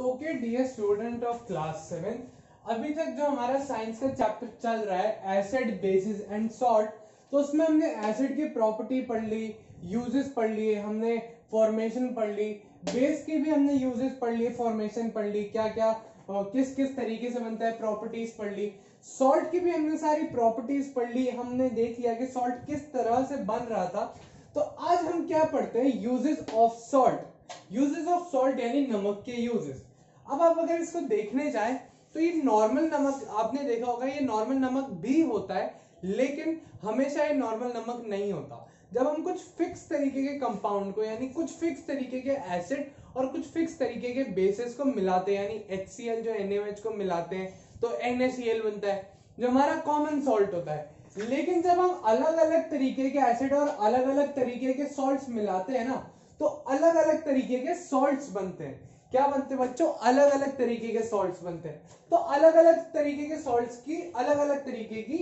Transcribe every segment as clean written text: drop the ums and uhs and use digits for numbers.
तो okay dear student of class 7, अभी तक जो हमारा साइंस का चैप्टर चल रहा है एसिड बेसिस एंड सॉल्ट, तो उसमें हमने एसिड की प्रॉपर्टी पढ़ ली, यूजेस पढ़ लिए, हमने फॉर्मेशन पढ़ ली, बेस की भी हमने यूजेस पढ़ लिए, फॉर्मेशन पढ़ ली, क्या क्या किस किस तरीके से बनता है, प्रॉपर्टीज पढ़ ली। सॉल्ट की भी हमने सारी प्रॉपर्टीज पढ़ ली, हमने देख लिया कि सॉल्ट किस तरह से बन रहा था। तो आज हम क्या पढ़ते हैं, uses of salt. Uses of salt यानी नमक के यूजेस। अब आप अगर इसको देखने जाएं तो ये नॉर्मल नमक, आपने देखा होगा ये नॉर्मल नमक भी होता है, लेकिन हमेशा ये नॉर्मल नमक नहीं होता। जब हम कुछ फिक्स तरीके के कंपाउंड को यानी कुछ फिक्स तरीके के एसिड और कुछ फिक्स तरीके के बेसिस को मिलाते हैं, यानी HCl जो NaOH को मिलाते हैं तो NaCl बनता है, जो हमारा कॉमन सॉल्ट होता है। लेकिन जब हम अलग अलग तरीके के एसिड और अलग अलग तरीके के सॉल्ट्स मिलाते हैं ना, तो अलग अलग तरीके के सॉल्ट्स बनते हैं। क्या बनते हैं बच्चों? अलग अलग तरीके के सॉल्ट्स बनते हैं। तो अलग अलग तरीके के सॉल्ट्स की अलग अलग तरीके की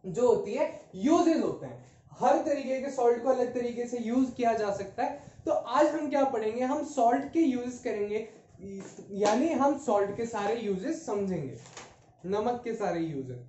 जो होती है यूजेस होते हैं। हर तरीके के सॉल्ट को अलग तरीके से यूज किया जा सकता है। तो आज हम क्या पढ़ेंगे, हम सॉल्ट के यूजेस करेंगे, यानी हम सॉल्ट के सारे यूजेस समझेंगे, नमक के सारे यूजेस।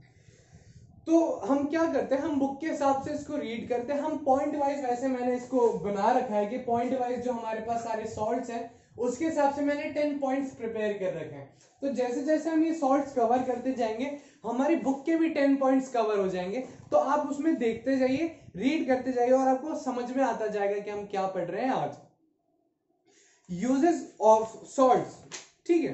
तो हम क्या करते हैं, हम बुक के हिसाब से इसको रीड करते हैं। हम पॉइंट वाइज, वैसे मैंने इसको बना रखा है कि पॉइंट वाइज जो हमारे पास सारे सॉल्ट्स हैं उसके हिसाब से मैंने 10 पॉइंट्स प्रिपेयर कर रखे हैं। तो जैसे जैसे हम ये सॉल्ट्स कवर करते जाएंगे, हमारी बुक के भी 10 पॉइंट्स कवर हो जाएंगे। तो आप उसमें देखते जाइए, रीड करते जाइए और आपको समझ में आता जाएगा कि हम क्या पढ़ रहे हैं आज। यूजेस ऑफ सॉल्ट्स, ठीक है।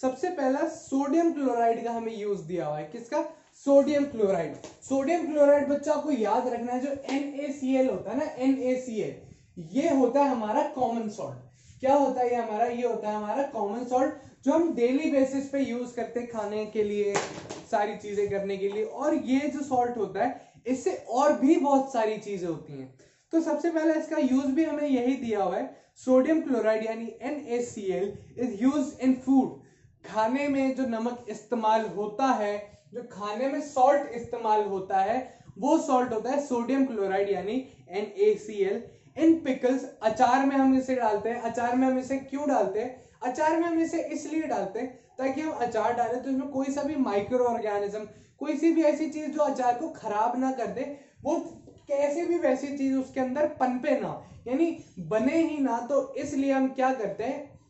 सबसे पहला सोडियम क्लोराइड का हमें यूज दिया हुआ है। किसका? Sodium chloride. सोडियम क्लोराइड बच्चा आपको याद रखना है, जो NaCl होता है ना, NaCl, ये होता है हमारा कॉमन सॉल्ट। क्या होता है ये हमारा? ये होता है हमारा कॉमन सॉल्ट, जो हम डेली बेसिस पे यूज करते हैं खाने के लिए, सारी चीजें करने के लिए। और ये जो सॉल्ट होता है, इससे और भी बहुत सारी चीजें होती हैं। तो सबसे पहले इसका यूज भी हमें यही दिया हुआ है। सोडियम क्लोराइड यानी NaCl is used in food. खाने में जो नमक इस्तेमाल होता है, जो खाने में सॉल्ट इस्तेमाल होता है, वो सॉल्ट होता है सोडियम क्लोराइड यानी NaCl। इन पिकल्स, अचार में हम इसे डालते हैं। अचार में हम इसे क्यों डालते हैं? अचार में हम इसे इसलिए डालते हैं ताकि हम अचार डालें तो इसमें कोई सा भी माइक्रो ऑर्गेनिज्म, कोई सी भी ऐसी चीज जो अचार को खराब ना कर दे, वो कैसे भी वैसी चीज उसके अंदर पनपे ना, यानी बने ही ना। तो इसलिए हम क्या करते हैं,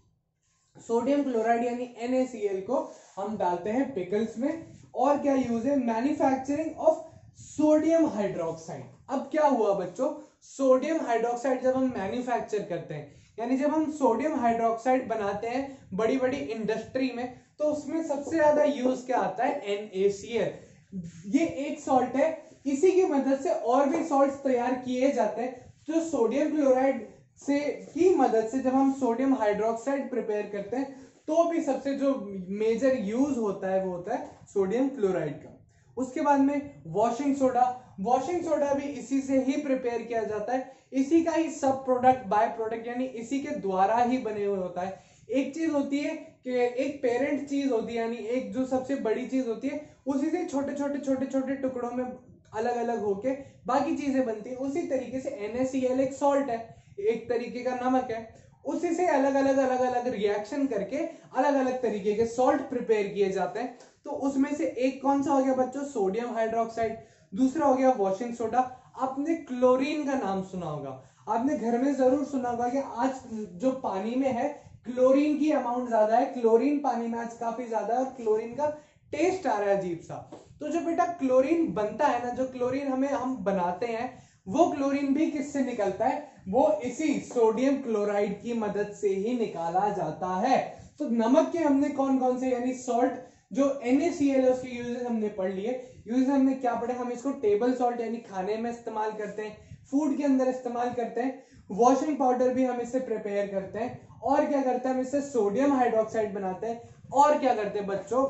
सोडियम क्लोराइड यानी NaCl को हम डालते हैं पिकल्स में। और क्या यूज है? Manufacturing of sodium hydroxide. अब क्या हुआ बच्चों, सोडियम हाइड्रोक्साइड जब हम मैन्युफैक्चर करते हैं, यानी जब हम सोडियम हाइड्रोक्साइड बनाते हैं बड़ी बड़ी इंडस्ट्री में, तो उसमें सबसे ज्यादा यूज क्या आता है? NaCl। ये एक सॉल्ट है, इसी की मदद से और भी सॉल्ट्स तैयार किए जाते हैं। जो सोडियम क्लोराइड से की मदद से जब हम सोडियम हाइड्रोक्साइड प्रिपेयर करते हैं, तो भी सबसे जो मेजर यूज होता है वो होता है सोडियम क्लोराइड का। उसके बाद में वॉशिंग सोडा। वॉशिंग सोडा भी इसी से ही प्रिपेयर किया जाता है, इसी का ही सब प्रोडक्ट, बाय प्रोडक्ट, यानी इसी के द्वारा ही बने हुए होता है। एक चीज होती है कि एक पेरेंट चीज होती है, यानी एक जो सबसे बड़ी चीज होती है, उसी से छोटे छोटे छोटे छोटे टुकड़ों में अलग अलग होके बाकी चीजें बनती है। उसी तरीके से NaCl एक सॉल्ट है, एक तरीके का नमक है, उसी से अलग अलग रिएक्शन करके अलग अलग तरीके के सॉल्ट प्रिपेयर किए जाते हैं। तो उसमें से एक कौन सा हो गया बच्चों? Sodium hydroxide. दूसरा हो गया वॉशिंग सोडा। आपने क्लोरीन का नाम सुना होगा, आपने घर में जरूर सुना होगा कि आज जो पानी में है क्लोरीन की अमाउंट ज्यादा है, क्लोरीन पानी में आज काफी ज्यादा है और क्लोरीन का टेस्ट आ रहा है अजीब सा। तो जो बेटा क्लोरीन बनता है ना, जो क्लोरीन हम बनाते हैं, वो क्लोरीन भी किससे निकलता है? वो इसी सोडियम क्लोराइड की मदद से ही निकाला जाता है। तो नमक के हमने कौन कौन से, यानी सॉल्ट जो NaCl है, उसके यूजेस हमने पढ़ लिए। यूजेस हमने क्या पढ़े? हम इसको टेबल सॉल्ट यानी खाने में इस्तेमाल करते हैं, फूड के अंदर इस्तेमाल करते हैं, वॉशिंग पाउडर भी हम इससे प्रिपेयर करते हैं। और क्या करते हैं? हम इससे सोडियम हाइड्रोक्साइड बनाते हैं। और क्या करते हैं बच्चों?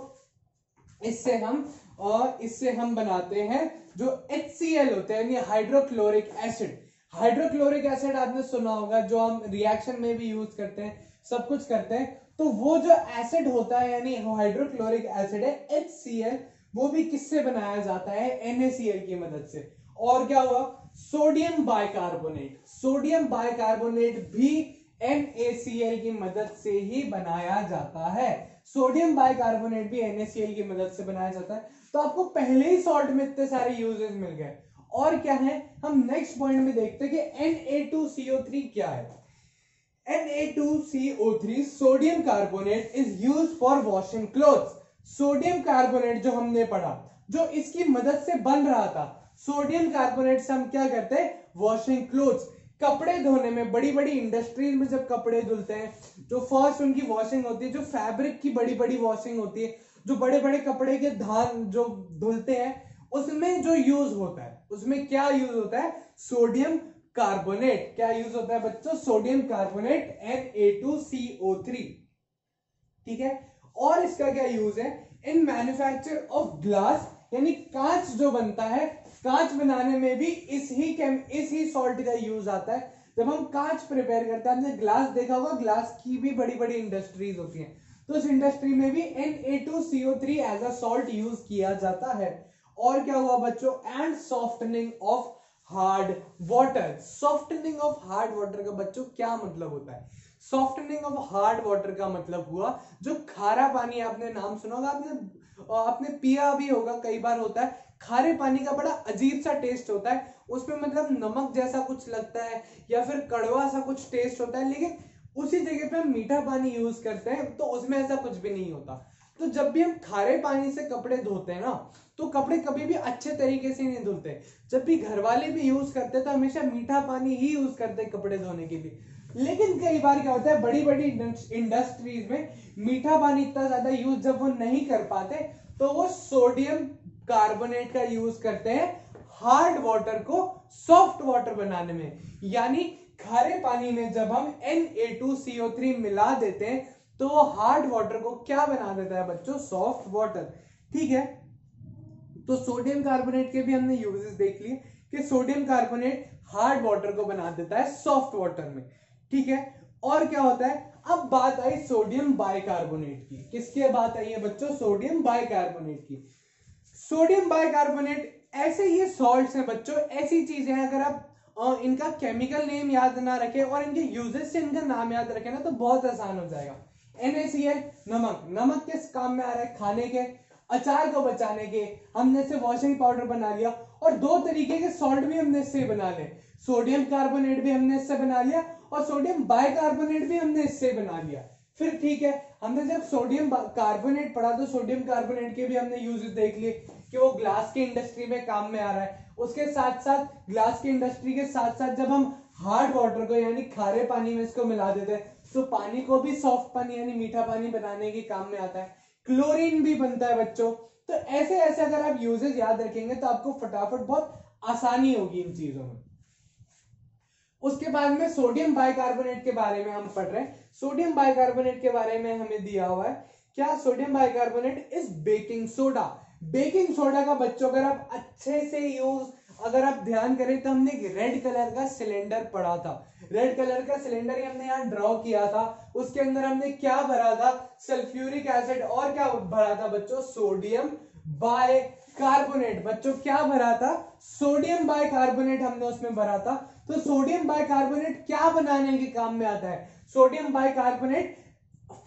इससे हम बनाते हैं जो HCl होते हैं, यानी हाइड्रोक्लोरिक एसिड। हाइड्रोक्लोरिक एसिड आपने सुना होगा, जो हम रिएक्शन में भी यूज करते हैं, सब कुछ करते हैं। तो वो जो एसिड होता है, यानी हाइड्रोक्लोरिक एसिड है HCl, वो भी किससे बनाया जाता है? NaCl की मदद से। और क्या हुआ? Sodium bicarbonate. सोडियम बाइकार्बोनेट भी NaCl की मदद से ही बनाया जाता है। सोडियम बाइकार्बोनेट भी NaCl की मदद से बनाया जाता है। तो आपको पहले ही सॉल्ट में इतने सारे यूजेस मिल गए। और क्या है, हम नेक्स्ट पॉइंट में देखते हैं कि Na2CO3 क्या है। Na2CO3 sodium carbonate is used for washing clothes. Sodium carbonate जो हमने पढ़ा, जो इसकी मदद से बन रहा था, सोडियम कार्बोनेट से हम क्या करते हैं, वॉशिंग क्लोथ्स, कपड़े धोने में, बड़ी बड़ी इंडस्ट्रीज में जब कपड़े धुलते हैं, जो फर्स्ट उनकी वॉशिंग होती है, जो फैब्रिक की बड़ी बड़ी वॉशिंग होती है, जो बड़े बड़े कपड़े के धान जो धुलते हैं, उसमें जो यूज होता है, उसमें क्या यूज होता है, सोडियम कार्बोनेट। क्या यूज होता है बच्चों, सोडियम कार्बोनेट Na2CO3। ठीक है, और इसका क्या यूज है, इन मैन्युफैक्चर ऑफ ग्लास, यानी कांच जो बनता है, कांच बनाने में भी इस ही सॉल्ट का यूज आता है। जब हम कांच प्रिपेयर करते हैं, आपने ग्लास देखा होगा, ग्लास की भी बड़ी बड़ी इंडस्ट्रीज होती हैं, तो इस इंडस्ट्री में भी Na2CO3 as a salt use किया जाता है। और क्या हुआ बच्चों, and softening of hard water. Softening of hard water का बच्चों क्या मतलब होता है, सॉफ्टनिंग ऑफ हार्ड वाटर का मतलब हुआ, जो खारा पानी, आपने नाम सुना होगा, आपने पिया भी होगा, कई बार होता है, खारे पानी का बड़ा अजीब सा टेस्ट होता है, उसमें मतलब नमक जैसा कुछ लगता है या फिर कड़वा सा कुछ टेस्ट होता है, लेकिन उसी जगह पे हम मीठा पानी यूज करते हैं तो उसमें ऐसा कुछ भी नहीं होता। तो जब भी हम खारे पानी से कपड़े धोते हैं ना, तो कपड़े कभी भी अच्छे तरीके से नहीं धुलते। जब भी घर वाले भी यूज करते हैं तो हमेशा मीठा पानी ही यूज करते हैं कपड़े धोने के लिए। लेकिन कई बार क्या होता है, बड़ी बड़ी इंडस्ट्रीज में मीठा पानी इतना ज्यादा यूज जब वो नहीं कर पाते, तो वो सोडियम कार्बोनेट का यूज करते हैं हार्ड वाटर को सॉफ्ट वाटर बनाने में। यानी खारे पानी में जब हम Na2CO3 मिला देते हैं, तो वो हार्ड वाटर को क्या बना देता है बच्चों, सॉफ्ट वाटर। ठीक है, तो सोडियम कार्बोनेट के भी हमने यूजेस देख लिए कि सोडियम कार्बोनेट हार्ड वाटर को बना देता है सॉफ्ट वाटर में। ठीक है, और क्या होता है, अब बात आई सोडियम बाइकार्बोनेट की। किसकी बात आई है बच्चों, सोडियम बाइकार्बोनेट की। सोडियम बाइकार्बोनेट ऐसे ये सॉल्ट्स हैं बच्चों, ऐसी चीजें हैं, अगर आप इनका केमिकल नेम याद ना रखें और इनके यूजेस से इनका नाम याद रखें ना, तो बहुत आसान हो जाएगा। NaCl, नमक, नमक किस काम में आ रहा है, खाने के, अचार को बचाने के, हमने इससे वॉशिंग पाउडर बना लिया, और दो तरीके के सॉल्ट भी हमने इससे बना ले, सोडियम कार्बोनेट भी हमने इससे बना लिया और सोडियम बाइकार्बोनेट भी हमने इससे बना लिया। फिर ठीक है, हमने जब सोडियम कार्बोनेट पढ़ा तो सोडियम कार्बोनेट के भी हमने यूजेस देख लिए कि वो ग्लास की इंडस्ट्री में काम में आ रहा है। उसके साथ साथ ग्लास की इंडस्ट्री के साथ साथ जब हम हार्ड वाटर को यानी खारे पानी में इसको मिला देते हैं, तो पानी को भी सॉफ्ट पानी यानी मीठा पानी बनाने के काम में आता है। क्लोरीन भी बनता है बच्चों। तो ऐसे ऐसे अगर आप यूजेस याद रखेंगे तो आपको फटाफट बहुत आसानी होगी इन चीजों में। उसके बाद में सोडियम बाइकार्बोनेट के बारे में हम पढ़ रहे हैं। सोडियम बाइकार्बोनेट के बारे में हमें दिया हुआ है क्या, sodium bicarbonate is baking soda. Baking soda का बच्चों अगर आप अच्छे से यूज, अगर आप ध्यान करें तो हमने रेड कलर का सिलेंडर पढ़ा था, रेड कलर का सिलेंडर हमने यहाँ ड्रॉ किया था, उसके अंदर हमने क्या भरा था, सल्फ्यूरिक एसिड, और क्या भरा था बच्चों, सोडियम बाइकार्बोनेट। बच्चों क्या भरा था, सोडियम बाइकार्बोनेट हमने उसमें भरा था। तो सोडियम बाइकार्बोनेट क्या बनाने के काम में आता है, सोडियम बाइकार्बोनेट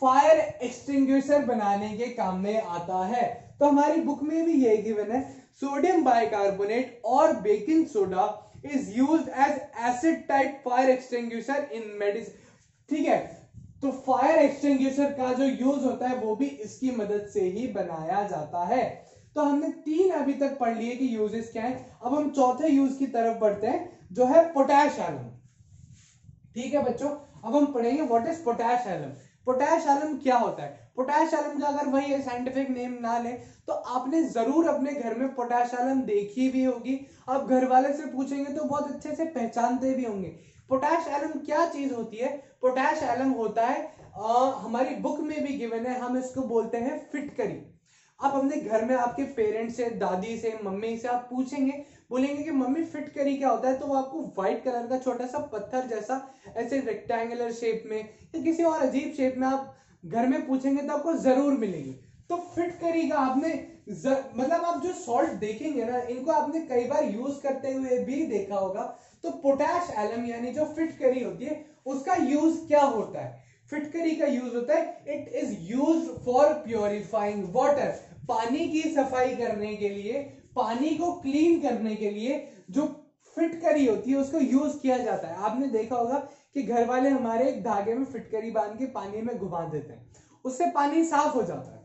फायर एक्सटिंग्विशर बनाने के काम में आता है। तो हमारी बुक में भी यही गिवन है, सोडियम बाइकार्बोनेट और baking soda is used as acid type fire extinguisher in medicine. ठीक है, तो फायर एक्सटिंग्विशर का जो यूज होता है वो भी इसकी मदद से ही बनाया जाता है। तो हमने तीन अभी तक पढ़ लिए कि यूजेस क्या है। अब हम चौथे यूज की तरफ बढ़ते हैं, जो है पोटैश एलम। ठीक है बच्चों, अब हम पढ़ेंगे what is potash alum. Potash alum क्या होता है, पोटैश एलम का अगर वही साइंटिफिक नेम ना ले तो आपने जरूर अपने घर में पोटैश एलम देखी भी होगी। आप घर वाले से पूछेंगे तो बहुत अच्छे से पहचानते भी होंगे। पोटैश एलम क्या चीज होती है, पोटैश एलम होता है हमारी बुक में भी गिवन है, हम इसको बोलते हैं फिटकरी। आप अपने घर में आपके पेरेंट्स से, दादी से, मम्मी से आप पूछेंगे, बोलेंगे कि मम्मी फिटकरी क्या होता है, तो वो आपको व्हाइट कलर का छोटा सा पत्थर जैसा ऐसे रेक्टेंगुलर शेप में या किसी और अजीब शेप में आप घर में पूछेंगे तो आपको जरूर मिलेगी। तो फिटकरी का आपने मतलब आप जो सॉल्ट देखेंगे ना, इनको आपने कई बार यूज करते हुए भी देखा होगा। तो पोटैश एलम यानी जो फिटकरी होती है उसका यूज क्या होता है? फिटकरी का यूज होता है, it is use for purifying water, पानी की सफाई करने के लिए, पानी को क्लीन करने के लिए जो फिटकरी होती है उसको यूज किया जाता है। आपने देखा होगा कि घर वाले हमारे एक धागे में फिटकरी बांध के पानी में घुमा देते हैं, उससे पानी साफ हो जाता है।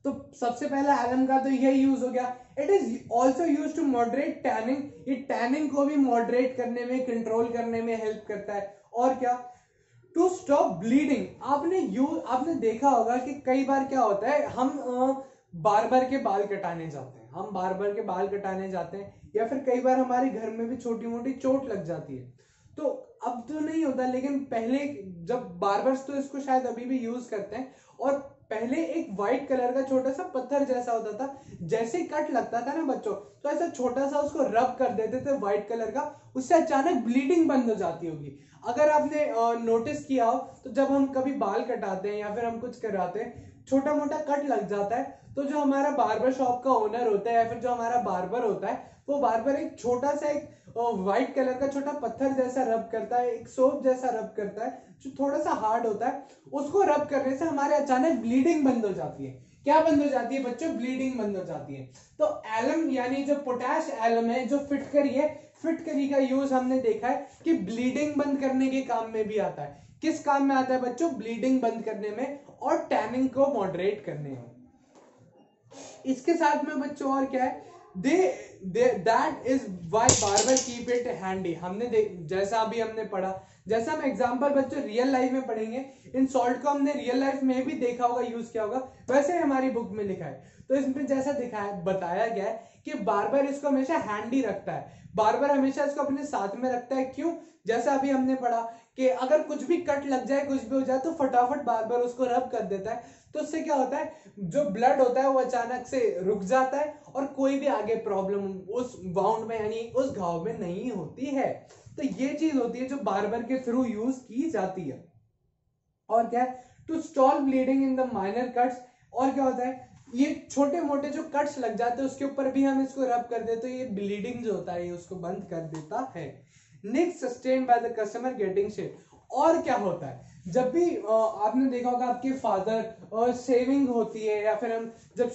तो सबसे पहला एलम का तो यही यूज हो गया। It is also use to moderate tanning, ये टैनिंग को भी मॉडरेट करने में, कंट्रोल करने में हेल्प करता है। और क्या? To stop bleeding. आपने देखा होगा कि कई बार क्या होता है, हम बार्बर के बाल कटाने जाते हैं, हम बार्बर के बाल कटाने जाते हैं, या फिर कई बार हमारे घर में भी छोटी मोटी चोट लग जाती है। तो अब तो नहीं होता, लेकिन पहले जब बार्बर्स तो इसको शायद अभी भी यूज करते हैं, और पहले एक व्हाइट कलर का छोटा सा पत्थर जैसा होता था, जैसे कट लगता था ना बच्चों, तो ऐसा छोटा सा उसको रब कर देते थे व्हाइट कलर का, उससे अचानक ब्लीडिंग बंद हो जाती होगी। अगर आपने नोटिस किया हो तो जब हम कभी बाल कटाते हैं या फिर हम कुछ कराते हैं, छोटा मोटा कट लग जाता है, तो जो हमारा बार्बर शॉप का ओनर होता है या फिर जो हमारा बार्बर होता है, वो बार्बर एक छोटा सा एक व्हाइट कलर का छोटा पत्थर जैसा रब करता है, एक सोप जैसा रब करता है जो थोड़ा सा हार्ड होता है, उसको रब करने से हमारे अचानक ब्लीडिंग बंद हो जाती है। क्या बंद हो जाती है बच्चों? ब्लीडिंग बंद हो जाती है। तो एलम यानी जो पोटैश एलम है, जो फिटकरी है, फिटकरी का यूज हमने देखा है कि ब्लीडिंग बंद करने के काम में भी आता है। किस काम में आता है बच्चों? ब्लीडिंग बंद करने में और टैनिंग को मॉडरेट करने में। इसके साथ में बच्चों और क्या है? That is why barber keep it handy. हमने जैसा अभी हमने पढ़ा, जैसा हम एग्जांपल बच्चों रियल लाइफ में पढ़ेंगे, इन सॉल्ट को हमने रियल लाइफ में भी देखा होगा, यूज किया होगा, वैसे हमारी बुक में लिखा है। तो इसमें जैसा दिखाया बताया गया है कि बार्बर इसको हमेशा हैंडी रखता है, बार्बर हमेशा इसको अपने साथ में रखता है। क्यों? जैसा अभी हमने पढ़ा कि अगर कुछ भी कट लग जाए, कुछ भी हो जाए, तो फटाफट बार्बर उसको रब कर देता है। तो उससे क्या होता है, जो ब्लड होता है वो अचानक से रुक जाता है और कोई भी आगे प्रॉब्लम उस वाउंड में यानी उस घाव में नहीं होती है। तो ये चीज होती है जो बार्बर के थ्रू यूज की जाती है। और क्या है? To stop bleeding in the minor cuts. और क्या होता है, ये छोटे मोटे जो कट्स लग जाते हैं उसके ऊपर भी हम इसको रब कर देते, तो ये ब्लीडिंग जो होता है ये उसको बंद कर देता है। Next, sustain by the customer getting shave. और क्या होता है, जब भी आपने देखा होगा आपके फादर शेविंग होती है, या फिर हम जब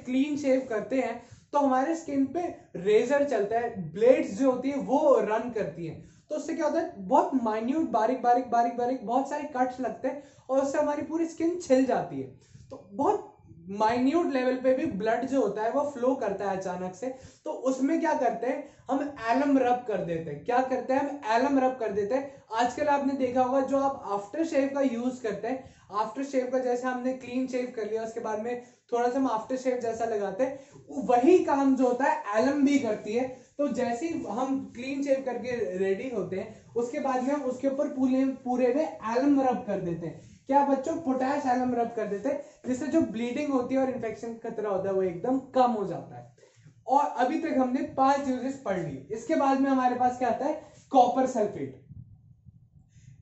क्लीन शेव करते हैं, तो हमारे स्किन पे रेजर चलता है, ब्लेड्स जो होती है वो रन करती है। तो उससे क्या होता है, बहुत माइन्यूट बारीक बारीक बारीक बारीक बहुत सारे कट्स लगते हैं और उससे हमारी पूरी स्किन छिल जाती है। तो बहुत माइन्यूट लेवल पे भी ब्लड जो होता है वो फ्लो करता है अचानक से। तो उसमें क्या करते हैं, हम एलम रब कर देते हैं। क्या करते हैं? हम एलम रब कर देते हैं। आजकल आपने देखा होगा जो आप आफ्टर शेव का यूज करते हैं, आफ्टर शेव का जैसे हमने क्लीन शेव कर लिया उसके बाद में थोड़ा सा हम आफ्टर शेव जैसा लगाते हैं, वही काम जो होता है एलम भी करती है। तो जैसे ही हम क्लीन शेव करके रेडी होते हैं, उसके बाद में हम उसके ऊपर पूरे में एलम रब कर देते हैं। क्या बच्चों? पोटैश एलम रब कर देते हैं, जिससे जो ब्लीडिंग होती है और इन्फेक्शन का खतरा होता है वो एकदम कम हो जाता है। और अभी तक हमने 5 यूजेस पढ़ लिए। इसके बाद में हमारे पास क्या आता है? Copper sulphate.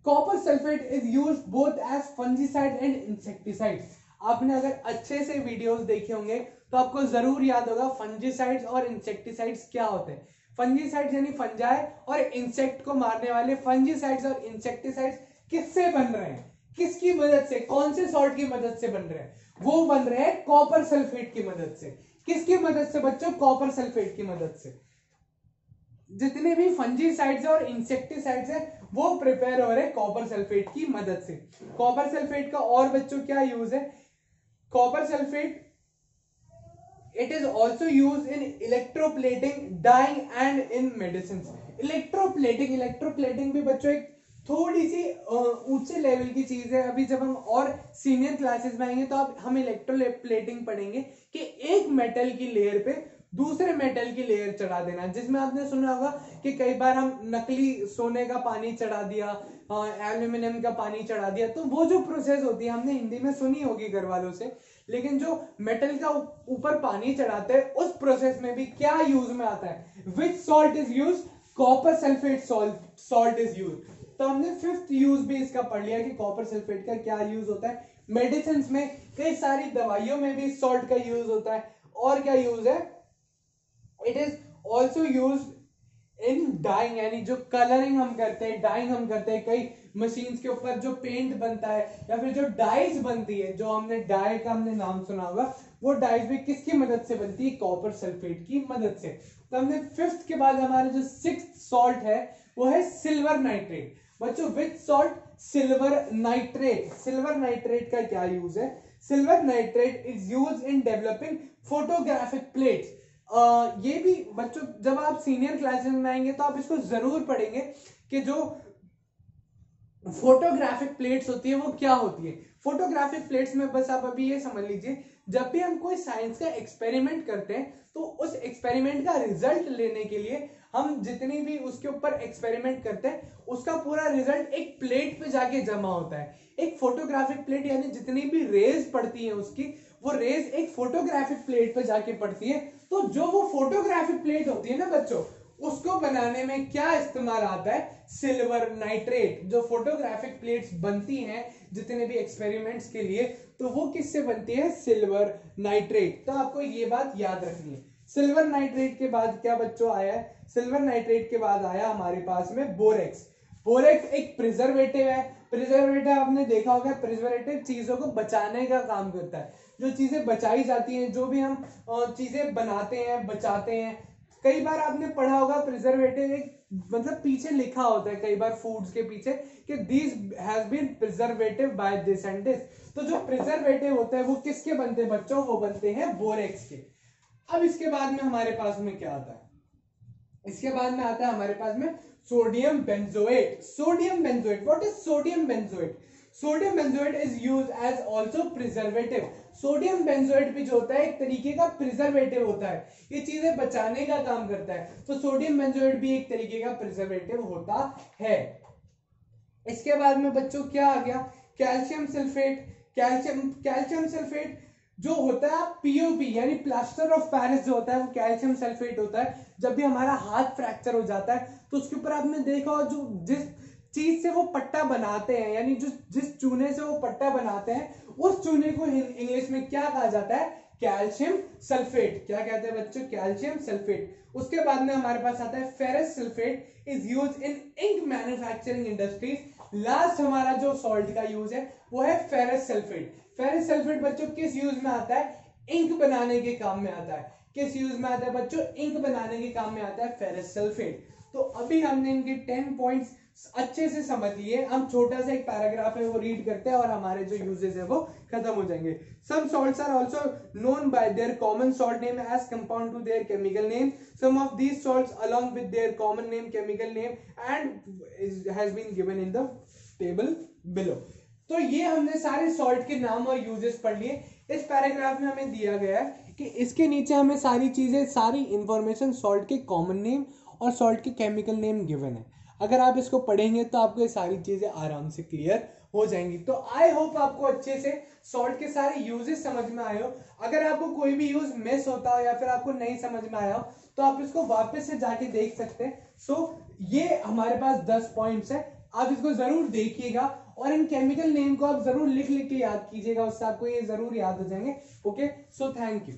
Copper sulphate is used both as fungicide and insecticide. आपने अगर अच्छे से वीडियोस देखे होंगे तो आपको जरूर याद होगा फंजीसाइड्स और इंसेक्टिसाइड्स क्या होते हैं। फंजीसाइड्स यानी फंजाई और इंसेक्ट को मारने वाले। फंजीसाइड्स और इंसेक्टिसाइड्स किससे बन रहे हैं? किसकी मदद से? कौन से सॉल्ट की मदद से बन रहे हैं? वो बन रहे हैं कॉपर सल्फेट की मदद से। किसकी मदद से बच्चों? कॉपर सल्फेट की मदद से। जितने भी फंजीसाइड्स और इंसेक्टिसाइड्स हैं वो प्रिपेयर हो रहे हैं कॉपर सल्फेट की मदद से। कॉपर सल्फेट का और बच्चों क्या यूज है? Copper sulphate it is also use in electroplating, dyeing and in medicine. Electroplating भी बच्चों एक थोड़ी सी ऊंचे लेवल की चीज है। अभी जब हम और सीनियर क्लासेस में आएंगे तो हम इलेक्ट्रोप्लेटिंग पढ़ेंगे कि एक मेटल की लेयर पे दूसरे मेटल की लेयर चढ़ा देना, जिसमें आपने सुना होगा कि कई बार हम नकली सोने का पानी चढ़ा दिया, एल्यूमिनियम का पानी चढ़ा दिया। तो वो जो प्रोसेस होती है हमने हिंदी में सुनी होगी घर वालों से, लेकिन जो मेटल का ऊपर पानी चढ़ाते हैं उस प्रोसेस में भी क्या यूज में आता है? Which salt is use? Copper sulphate salt is use. तो हमने 5th यूज भी इसका पढ़ लिया कि कॉपर सल्फेट का क्या यूज होता है। मेडिसिन में, कई सारी दवाइयों में भी सॉल्ट का यूज होता है। और क्या यूज है? It is also use in dyeing, यानी जो कलरिंग हम करते हैं, डाइंग हम करते हैं, कई मशीन्स के ऊपर जो पेंट बनता है या फिर जो डाइज बनती है, जो हमने डाई का हमने नाम सुना होगा, वो डाइज भी किसकी मदद से बनती है? कॉपर सल्फेट की मदद से। तो हमने फिफ्थ के बाद हमारे जो सिक्स्थ सॉल्ट है वो है सिल्वर नाइट्रेट। बच्चों which salt? Silver nitrate. Silver nitrate का क्या यूज है? Silver nitrate is use in developing photographic plates. ये भी बच्चों जब आप सीनियर क्लासेस में आएंगे तो आप इसको जरूर पढ़ेंगे कि जो फोटोग्राफिक प्लेट्स होती है वो क्या होती है। फोटोग्राफिक प्लेट्स में बस आप अभी ये समझ लीजिए, जब भी हम कोई साइंस का एक्सपेरिमेंट करते हैं तो उस एक्सपेरिमेंट का रिजल्ट लेने के लिए हम जितनी भी उसके ऊपर एक्सपेरिमेंट करते हैं उसका पूरा रिजल्ट एक प्लेट पे जाके जमा होता है। एक फोटोग्राफिक प्लेट यानी जितनी भी रेज पड़ती है उसकी, वो रेज एक फोटोग्राफिक प्लेट पे जाके पड़ती है। तो जो वो फोटोग्राफिक प्लेट होती है ना बच्चों, उसको बनाने में क्या इस्तेमाल आता है? Silver nitrate. जो फोटोग्राफिक प्लेट्स बनती हैं जितने भी एक्सपेरिमेंट्स के लिए, तो वो किससे बनती है? Silver nitrate. तो आपको ये बात याद रखनी है। सिल्वर नाइट्रेट के बाद क्या बच्चों आया है? सिल्वर नाइट्रेट के बाद आया हमारे पास में बोरेक्स। बोरेक्स एक प्रिजर्वेटिव है। प्रिजर्वेटिव आपने देखा होगा, प्रिजर्वेटिव चीजों को बचाने का काम करता है। जो चीजें बचाई जाती हैं, जो भी हम चीजें बनाते हैं, बचाते हैं, कई बार आपने पढ़ा होगा प्रिजर्वेटिव एक मतलब पीछे लिखा होता है कई बार फूड्स के पीछे कि this has been preservative by this and this. तो जो प्रिजर्वेटिव होते हैं वो किसके बनते हैं बच्चों? वो बनते हैं बोरेक्स के। अब इसके बाद में हमारे पास में क्या आता है? इसके बाद में आता है हमारे पास में sodium benzoate. Sodium benzoate, what is sodium benzoate? Sodium benzoate is used as also preservative. Sodium benzoate भी जो होता है एक तरीके का प्रिजर्वेटिव होता है, ये चीजें बचाने का काम करता है। तो सोडियम बेंजोएट भी एक तरीके का प्रिजर्वेटिव होता है। इसके बाद में बच्चों क्या आ गया? Calcium sulphate. कैल्शियम सल्फेट जो होता है पीओपी यानी प्लास्टर ऑफ पेरिस जो होता है वो कैल्शियम सल्फेट होता है। जब भी हमारा हाथ फ्रैक्चर हो जाता है तो उसके ऊपर आपने देखा हो जो जिस चीज से वो पट्टा बनाते हैं, यानी जो जिस चूने से वो पट्टा बनाते हैं, उस चूने को इंग्लिश में क्या कहा जाता है? Calcium sulphate. क्या कहते हैं बच्चों? Calcium sulphate. उसके बाद में हमारे पास आता है ferrous sulphate is use in ink manufacturing industries. Last हमारा जो सॉल्ट का यूज है वो है फेरस सल्फेट। फेरस सल्फेट बच्चों किस यूज में आता है? इंक बनाने के काम में आता है। किस यूज में आता है बच्चों? इंक बनाने के काम में आता है फेरस सल्फेट। तो अभी हमने इनके 10 पॉइंट्स अच्छे से समझ लिए। हम छोटा सा एक पैराग्राफ है वो रीड करते हैं और हमारे जो यूजेस है वो खत्म हो जाएंगे। Some salts are also known by their common salt name as compared to their chemical name. Some of these salts along with their common name chemical name and has been given in the table below. तो ये हमने सारे salt के नाम और uses पढ़ लिए। इस पैराग्राफ में हमें दिया गया है कि इसके नीचे हमें सारी चीजें, सारी इंफॉर्मेशन सॉल्ट के कॉमन नेम और सॉल्ट के केमिकल नेम गिवन है। अगर आप इसको पढ़ेंगे तो आपको ये सारी चीजें आराम से क्लियर हो जाएंगी। तो आई होप आपको अच्छे से सॉल्ट के सारे यूजेस समझ में आए हो। अगर आपको कोई भी यूज मिस होता हो या फिर आपको नहीं समझ में आया हो तो आप इसको वापस से जाके देख सकते हैं। ये हमारे पास 10 पॉइंट्स है, आप इसको जरूर देखिएगा और इन केमिकल नेम को आप जरूर लिख लिख के याद कीजिएगा, उससे आपको ये जरूर याद हो जाएंगे। Okay, so thank you.